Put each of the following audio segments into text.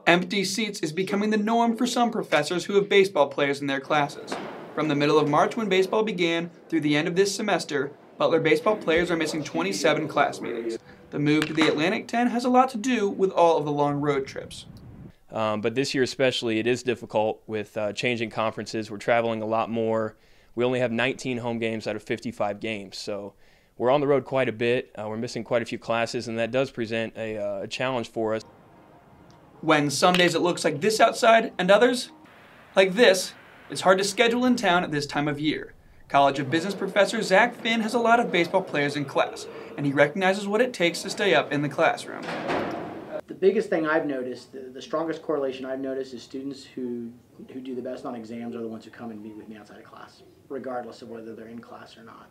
Empty seats is becoming the norm for some professors who have baseball players in their classes. From the middle of March when baseball began through the end of this semester, Butler baseball players are missing 27 class meetings. The move to the Atlantic 10 has a lot to do with all of the long road trips. But this year especially, it is difficult with changing conferences. We're traveling a lot more. We only have 19 home games out of 55 games, so we're on the road quite a bit. We're missing quite a few classes, and that does present a challenge for us. When some days it looks like this outside and others like this, it's hard to schedule in town at this time of year. College of Business professor Zach Finn has a lot of baseball players in class, and he recognizes what it takes to stay up in the classroom. The biggest thing I've noticed, the strongest correlation I've noticed is students who do the best on exams are the ones who come and meet with me outside of class, regardless of whether they're in class or not.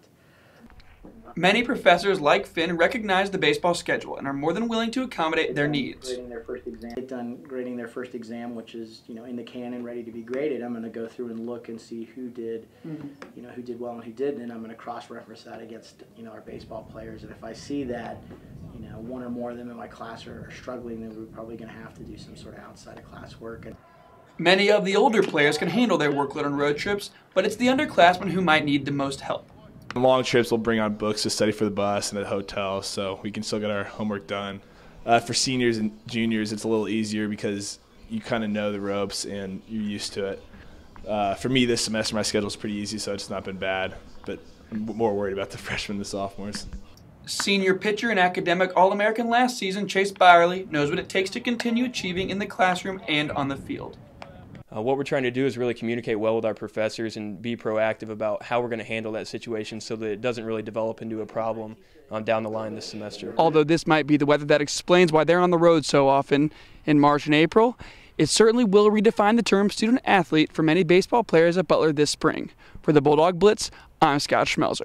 Many professors like Finn recognize the baseball schedule and are more than willing to accommodate their needs. They've done grading their first exam, which is in the can and ready to be graded. I'm going to go through and look and see who did who did well and who didn't, and I'm going to cross-reference that against our baseball players. And if I see that one or more of them in my class are struggling, then we're probably going to have to do some sort of outside of class work. Many of the older players can handle their workload on road trips, but it's the underclassmen who might need the most help. Long trips, we'll bring on books to study for the bus and at the hotel, so we can still get our homework done. For seniors and juniors, it's a little easier because you kind of know the ropes and you're used to it. For me, this semester, my schedule's pretty easy, so it's not been bad, but I'm more worried about the freshmen and the sophomores. Senior pitcher and academic All-American last season, Chase Byerly, knows what it takes to continue achieving in the classroom and on the field. What we're trying to do is really communicate well with our professors and be proactive about how we're going to handle that situation so that it doesn't really develop into a problem down the line this semester. Although this might be the weather that explains why they're on the road so often in March and April, it certainly will redefine the term student athlete for many baseball players at Butler this spring. For the Bulldog Blitz, I'm Scott Schmelzer.